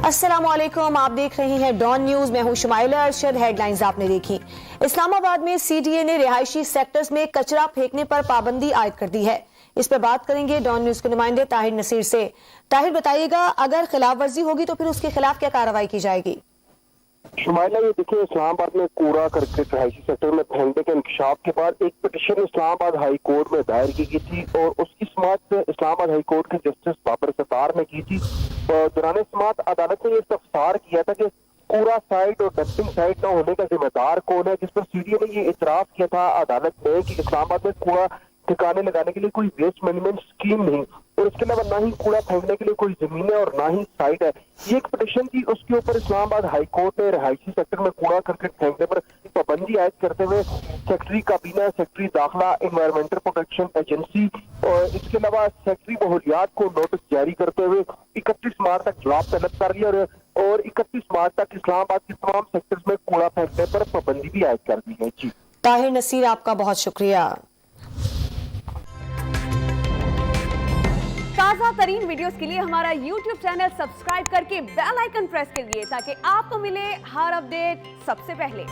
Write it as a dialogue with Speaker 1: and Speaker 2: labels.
Speaker 1: السلام علیکم، آپ دیکھ رہے ہیں ڈان نیوز، میں ہوں شمائلہ ارشد۔ ہیڈ لائنز آپ نے دیکھی۔ اسلام آباد میں سی ڈی اے نے رہائشی سیکٹرز میں کچرا پھینکنے پر پابندی عائد کر دی ہے۔ اس پر بات کریں گے ڈان نیوز کے نمائندے طاہر نصیر سے۔ طاہر بتائیے گا، اگر خلاف ورزی ہوگی تو پھر اس کے خلاف کیا کارروائی کی جائے گی؟
Speaker 2: شمائلہ، یہ دیکھیں، اسلام آباد میں کوڑا کرکٹ رہائشی سیکٹر میں پھینکنے کے انکشاف کے بعد ایک پٹیشن اسلام آباد ہائی کورٹ میں دائر کی گئی تھی اور اس کی سماعت اسلام آباد ہائی کورٹ کے جسٹس بابر ستار نے کی تھی۔ دوران سماعت عدالت نے یہ استفسار کیا تھا کہ کوڑا سائٹ اور ڈسٹنگ سائٹ نہ ہونے کا ذمہ دار کون ہے، جس پر سی ڈی اے نے یہ اعتراف کیا تھا عدالت میں کہ اسلام آباد میں کوڑا ٹھکانے لگانے کے لیے کوئی ویسٹ مینجمنٹ اسکیم نہیں، اور اس کے علاوہ نہ ہی کوڑا پھینکنے کے لیے کوئی زمین ہے اور نہ ہی سائٹ ہے۔ یہ ایک پٹیشن تھی، اس کے اوپر اسلام آباد ہائی کورٹ نے رہائشی سیکٹر میں کوڑا کرکٹ پھینکنے پر پابندی عائد کرتے ہوئے سیکٹری کابینہ، سیکٹری داخلہ، انوائرمنٹل پروٹیکشن ایجنسی اور اس کے علاوہ سیکٹری ماحولیات کو نوٹس جاری کرتے ہوئے 31 مارچ تک جواب طلب کر لیا اور 31 مارچ تک اسلام آباد کے تمام سیکٹرز میں کوڑا پھینکنے پر پابندی بھی عائد کر دی ہے۔ جی
Speaker 1: طاہر نصیر، آپ کا بہت شکریہ۔
Speaker 3: تازہ ترین ویڈیوز کے لیے ہمارا یوٹیوب چینل سبسکرائب کر کے بیل آئیکن پریس کریے تاکہ آپ کو ملے ہر اپڈیٹ سب سے پہلے۔